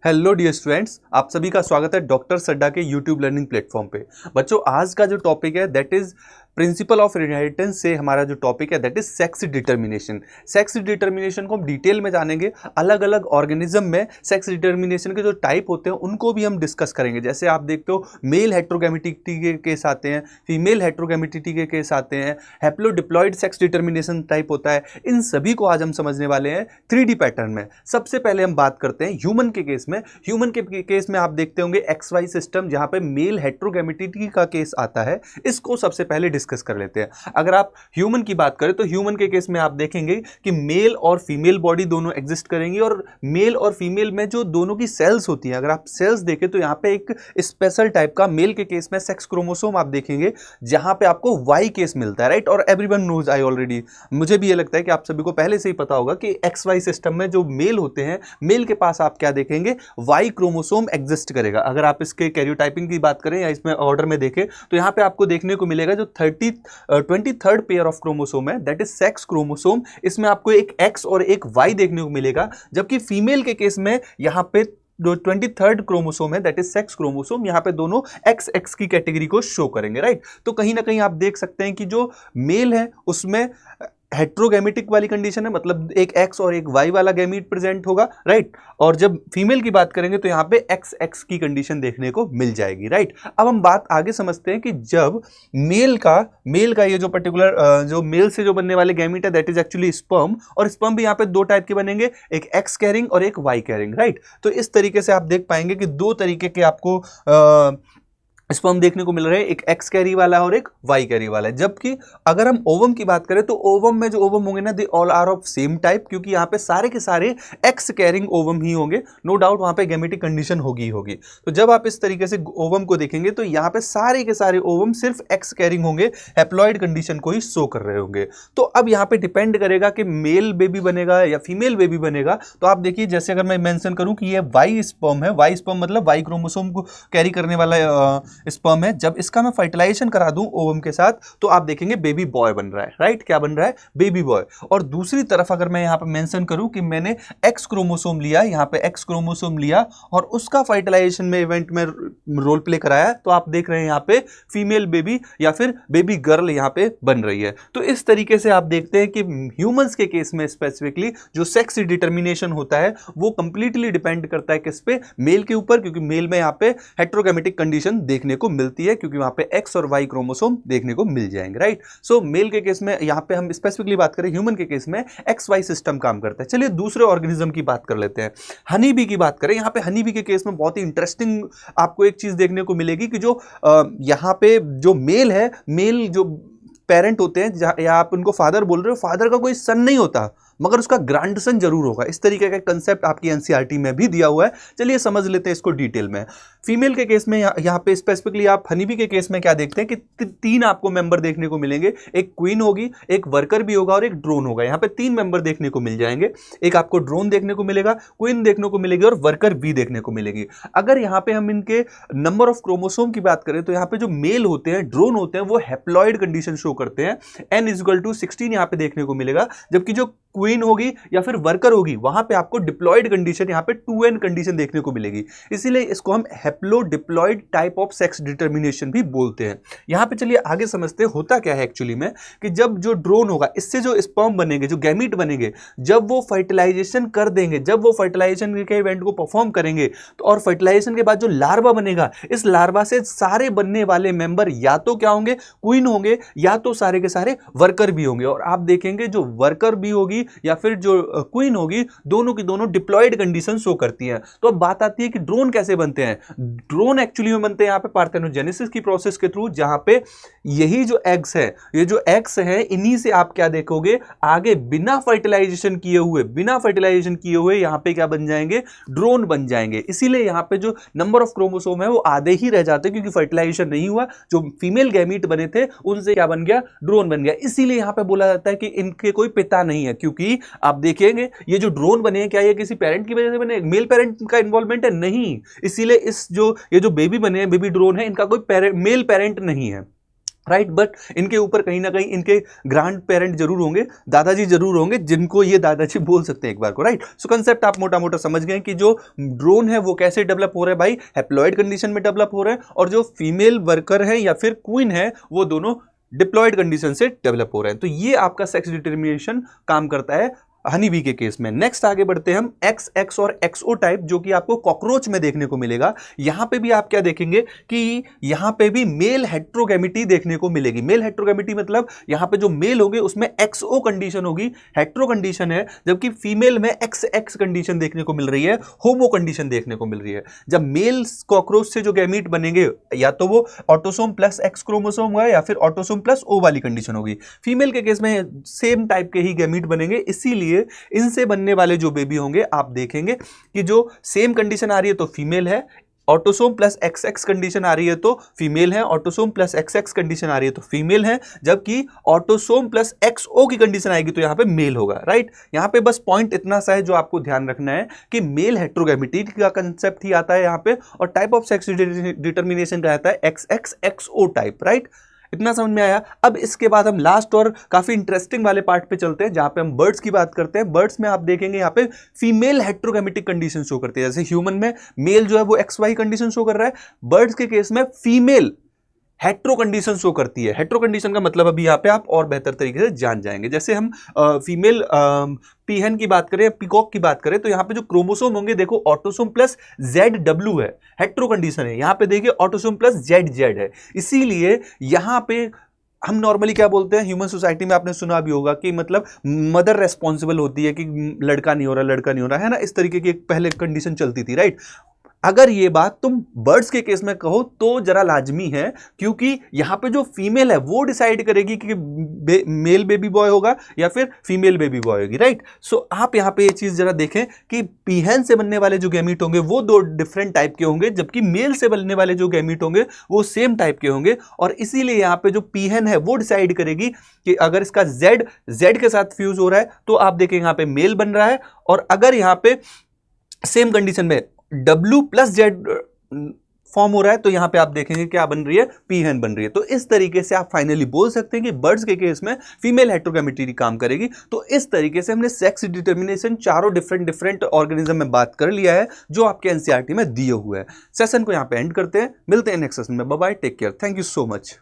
Hello dear students, आप सभी का स्वागत है डॉक्टर सड्डा के यूट्यूब लर्निंग प्लेटफॉर्म पे। बच्चों, आज का जो टॉपिक है that is principle of inheritance से हमारा जो टॉपिक है that is sex determination. Sex determination को हम डिटेल में जानेंगे। अलग अलग ऑर्गेनिज्म में सेक्स डिटर्मिनेशन के जो टाइप होते हैं उनको भी हम डिस्कस करेंगे। जैसे आप देखते हो मेल हेट्रोगैमेटिटी के केस आते हैं, फीमेल हेट्रोगैमेटिटी के केस आते हैं, हैप्लोडिप्लॉइड सेक्स डिटर्मिनेशन टाइप होता है। इन सभी को आज हम समझने वाले हैं 3D पैटर्न में। सबसे पहले हम बात करते हैं ह्यूमन के केस में। ह्यूमन के केस में आप देखते होंगे XY सिस्टम, जहां पे मेल हेट्रोगैमेटिटी का केस आता है। इसको सबसे पहले डिस्कस कर लेते हैं। अगर आप ह्यूमन की बात करें तो ह्यूमन के केस में आप देखेंगे कि मेल और फीमेल बॉडी दोनों एग्जिस्ट करेंगी, और मेल और फीमेल में जो दोनों की सेल्स होती हैं, अगर आप सेल्स देखें तो यहां पे एक स्पेशल टाइप का मेल के केस में सेक्स क्रोमोसोम आप देखेंगे, जहां पे आपको Y केस मिलता है, राइट। और एवरीवन नोज, आई ऑलरेडी, मुझे भी ये लगता है कि आप सभी को पहले से ही पता होगा कि XY सिस्टम में जो मेल होते हैं, मेल के पास आप क्या देखेंगे, Y क्रोमोसोम एग्जिस्ट करेगा। अगर आप इसके कैरियोटाइपिंग की बात करें या इसमें ऑर्डर में देखें तो यहां पे आपको देखने को मिलेगा जो 23rd पेयर ऑफ क्रोमोसोम है दैट इज सेक्स क्रोमोसोम। इसमें आपको एक X और एक Y देखने को मिलेगा, जबकि फीमेल के केस में यहां पे जो 23rd क्रोमोसोम है दैट इज सेक्स क्रोमोसोम, यहां पे दोनों XX की कैटेगरी को शो करेंगे, राइट। तो कहीं ना कहीं आप देख सकते हैं कि जो मेल है उसमें हेट्रोगैमेटिक वाली कंडीशन है, मतलब एक X और एक Y वाला गैमीट प्रेजेंट होगा, राइट। और जब फीमेल की बात करेंगे तो यहां पे XX की कंडीशन देखने को मिल जाएगी, राइट। अब हम बात आगे समझते हैं कि जब मेल का ये जो पर्टिकुलर जो मेल से जो बनने वाले गैमीट है दैट इज एक्चुअली स्पर्म, और स्पर्म भी यहां पे दो टाइप के बनेंगे, एक X कैरिंग और एक Y कैरिंग, राइट। तो इस तरीके से आप देख पाएंगे कि दो तरीके के आपको स्पर्म देखने को मिल रहे हैं, एक X कैरी वाला और एक Y कैरी वाला है। जबकि अगर हम ओवम की बात करें तो ओवम में जो ओवम होंगे ना, they all are of same type, क्योंकि यहाँ पे सारे के सारे X कैरिंग ओवम ही होंगे। नो डाउट वहां पे गैमेटिक कंडीशन होगी। तो जब आप इस तरीके से ओवम को देखेंगे तो यहाँ पे सारे के सारे ओवम सिर्फ X कैरिंग होंगे, हैप्लॉइड कंडीशन को ही शो कर रहे होंगे। तो अब यहाँ पे डिपेंड करेगा कि मेल बेबी बनेगा या फीमेल बेबी बनेगा। तो आप देखिए, जैसे अगर मैं मेंशन करूं कि ये Y स्पर्म है, Y स्पर्म मतलब Y क्रोमोसोम को कैरी करने वाला स्पर्म है, जब इसका मैं फर्टिलाइजेशन करा दूं ओवम के साथ तो आप देखेंगे बेबी बॉय बन रहा है, राइट। क्या बन रहा है? Baby boy. और दूसरी तरफ अगर मैं यहां पे मेंशन करूं कि मैंने X क्रोमोसोम लिया, यहां पे X क्रोमोसोम लिया और उसका फर्टिलाइजेशन में इवेंट में रोल प्ले कराया, तो आप देख रहे हैं यहां पे फीमेल बेबी या फिर बेबी गर्ल यहां पे बन रही है। तो इस तरीके से आप देखते हैं कि ह्यूमंस के केस में स्पेसिफिकली जो सेक्स डिटर्मिनेशन होता है वो कंप्लीटली डिपेंड करता है किस पे? मेल के ऊपर, क्योंकि मेल में यहां पे हेट्रोगैमेटिक कंडीशन देखने को मिलती है, क्योंकि वहां पे X और Y क्रोमोसोम देखने को मिल जाएंगे, राइट। सो मेल के केस में यहां पे हम स्पेसिफिकली बात करें, ह्यूमन के केस में XY सिस्टम काम करता है। चलिए दूसरे ऑर्गेनिज्म की बात कर लेते हैं। हनी बी की बात करें, यहां पे हनी बी के केस में बहुत ही इंटरेस्टिंग आपको एक चीज देखने को मिलेगी कि जो यहां पे जो मेल है, मेल जो पेरेंट होते हैं या आप उनको फादर बोल रहे हो, फादर का कोई सन नहीं होता मगर उसका ग्रैंडसन जरूर होगा। इस तरीके का कंसेप्ट आपकी एनसीईआरटी में भी दिया हुआ है। चलिए समझ लेते हैं इसको डिटेल में। फीमेल के केस में यहाँ पे स्पेसिफिकली आप हनीबी के केस में क्या देखते हैं कि तीन आपको मेंबर देखने को मिलेंगे। एक क्वीन होगी, एक वर्कर भी होगा और एक ड्रोन होगा। यहाँ पे तीन मेंबर देखने को मिल जाएंगे। एक आपको ड्रोन देखने को मिलेगा, क्वीन देखने को मिलेगी और वर्कर भी देखने को मिलेगी। अगर यहाँ पे हम इनके नंबर ऑफ क्रोमोसोम की बात करें तो यहाँ पे जो मेल होते हैं, ड्रोन होते हैं, वो हैप्लॉइड कंडीशन शो करते हैं। N=16 यहाँ पे देखने को मिलेगा, जबकि जो क्वीन होगी या फिर वर्कर होगी वहां पे आपको डिप्लॉयड कंडीशन, यहां पे 2N कंडीशन देखने को मिलेगी। इसीलिए इसको हम हैप्लोडिप्लॉयड टाइप ऑफ सेक्स डिटर्मिनेशन भी बोलते हैं। यहां पे चलिए आगे समझते हैं होता क्या है एक्चुअली में, कि जब जो ड्रोन होगा, इससे जो स्पर्म बनेंगे, जो गैमीट बनेंगे, जब वो फर्टिलाइजेशन कर देंगे, जब वो फर्टिलाइजेशन के इवेंट को परफॉर्म करेंगे तो और फर्टिलाइजेशन के बाद जो लार्वा बनेगा, इस लार्वा से सारे बनने वाले मेंबर या तो क्या होंगे? क्वीन होंगे, या तो सारे के सारे वर्कर भी होंगे। और आप देखेंगे जो वर्कर भी होगी या फिर जो क्वीन होगी, दोनों की दोनों डिप्लॉयड कंडीशन शो करती हैं। तो अब बात आती है कि ड्रोन कैसे बनते हैं। ड्रोन एक्चुअली में बनते हैं यहाँ पे पार्थेनोजेनेसिस की प्रोसेस के थ्रू, जहां पे यही जो एग्स है, ये जो एग्स है, इन्हीं से आप क्या देखोगे, आगे बिना फर्टिलाइजेशन किए हुए यहां पे क्या बन जाएंगे? ड्रोन बन जाएंगे। इसीलिए यहां पे जो नंबर ऑफ क्रोमोसोम है वो आधे ही रह जाते हैं, क्योंकि फर्टिलाइजेशन नहीं हुआ। जो फीमेल गैमीट बने थे उनसे क्या बन गया? ड्रोन बन गया। इसीलिए यहां पे बोला जाता है कि इनके कोई पिता नहीं है, क्योंकि आप देखेंगे ये जो ड्रोन बने हैं, क्या ये किसी पेरेंट की वजह से बने? मेल पेरेंट का इन्वॉल्वमेंट है? नहीं। इसीलिए ये जो बेबी बने हैं, बेबी ड्रोन है, इनका कोई मेल पेरेंट नहीं है। राइट। बट इनके ऊपर कहीं ना कहीं इनके ग्रैंड पेरेंट जरूर होंगे, दादाजी जरूर होंगे, जिनको ये दादाजी बोल सकते हैं एक बार को, राइट। सो कंसेप्ट आप मोटा मोटा समझ गए कि जो ड्रोन है वो कैसे डेवलप हो रहा है भाई, हैप्लॉइड कंडीशन में डेवलप हो रहा है, और जो फीमेल वर्कर है या फिर क्वीन है वो दोनों डिप्लॉयड कंडीशन से डेवलप हो रहे हैं। तो ये आपका सेक्स डिटर्मिनेशन काम करता है हनी बी के केस में। नेक्स्ट आगे बढ़ते हैं हम, एक्स एक्स और एक्सओ टाइप, जो कि आपको कॉकरोच में देखने को मिलेगा। यहां पे भी आप क्या देखेंगे कि यहां पे भी मेल हेट्रोगैमिटी देखने को मिलेगी। मेल हेट्रोगैमिटी मतलब यहां पे जो मेल होंगे उसमें एक्सओ कंडीशन होगी, हेट्रो कंडीशन है, जबकि फीमेल में एक्स एक्स कंडीशन देखने को मिल रही है, होमो कंडीशन देखने को मिल रही है। जब मेल कॉकरोच से जो गैमीट बनेंगे या तो वो ऑटोसोम प्लस एक्स क्रोमोसोम होगा या फिर ऑटोसोम प्लस ओ वाली कंडीशन होगी। फीमेल के केस में सेम टाइप के ही गैमीट बनेंगे, इसीलिए इनसे बनने वाले जो बेबी होंगे आप देखेंगे कि जो सेम कंडीशन आ रही है तो फीमेल है, autosome plus X X condition आ रही है तो फीमेल है, autosome plus X X condition आ रही है तो फीमेल है, जबकि ऑटोसोम प्लस एक्स ओ की कंडीशन आएगी तो यहां पे मेल होगा, राइट। यहां पे बस पॉइंट इतना सा है जो आपको ध्यान रखना है कि मेल हेट्रोगैमिटी का कंसेप्ट ही आता है यहां पे, और टाइप ऑफ सेक्स डिटर्मिनेशन का आता है एक्स एक्स एक्स ओ टाइप, राइट। इतना समझ में आया। अब इसके बाद हम लास्ट और काफी इंटरेस्टिंग वाले पार्ट पे चलते हैं, जहां पे हम बर्ड्स की बात करते हैं। बर्ड्स में आप देखेंगे यहां पे फीमेल हेट्रोगैमेटिक कंडीशन शो करती है। जैसे ह्यूमन में मेल जो है वो एक्स वाई कंडीशन शो कर रहा है, बर्ड्स के केस में फीमेल हेट्रो कंडीशन शो करती है। हेट्रो कंडीशन का मतलब अभी यहां पे आप और बेहतर तरीके से जान जाएंगे। जैसे हम फीमेल पीहन की बात करें, पीकॉक की बात करें, तो यहां पे जो क्रोमोसोम होंगे देखो ऑटोसोम प्लस जेड डब्ल्यू है, हेट्रो कंडीशन है। यहां पे देखिए ऑटोसोम प्लस जेड जेड है, इसीलिए यहां पे हम नॉर्मली क्या बोलते हैं, ह्यूमन सोसाइटी में आपने सुना भी होगा कि मतलब मदर रेस्पॉन्सिबल होती है कि लड़का नहीं हो रहा, लड़का नहीं हो रहा है ना, इस तरीके की एक पहले कंडीशन चलती थी, राइट। अगर ये बात तुम बर्ड्स के केस में कहो तो जरा लाजमी है, क्योंकि यहां पे जो फीमेल है वो डिसाइड करेगी कि मेल बेबी बॉय होगा या फिर फीमेल बेबी बॉय होगी, राइट। सो आप यहां पे ये चीज जरा देखें कि पीहन से बनने वाले जो गैमीट होंगे वो दो डिफरेंट टाइप के होंगे, जबकि मेल से बनने वाले जो गैमीट होंगे वो सेम टाइप के होंगे, और इसीलिए यहां पे जो पीहन है वो डिसाइड करेगी कि अगर इसका जेड जेड के साथ फ्यूज हो रहा है तो आप देखें यहां पे मेल बन रहा है, और अगर यहां पे सेम कंडीशन में W प्लस जेड फॉर्म हो रहा है तो यहां पे आप देखेंगे क्या बन रही है, पीहन बन रही है। तो इस तरीके से आप फाइनली बोल सकते हैं कि बर्ड्स के केस में फीमेल हेट्रोगैमेटी काम करेगी। तो इस तरीके से हमने सेक्स डिटर्मिनेशन चारों डिफरेंट ऑर्गेनिज्म में बात कर लिया है जो आपके एनसीईआरटी में दिए हुए हैं। सेशन को यहां पे एंड करते हैं, मिलते हैं नेक्स्ट सेशन में। Bye bye, take care, thank you so much.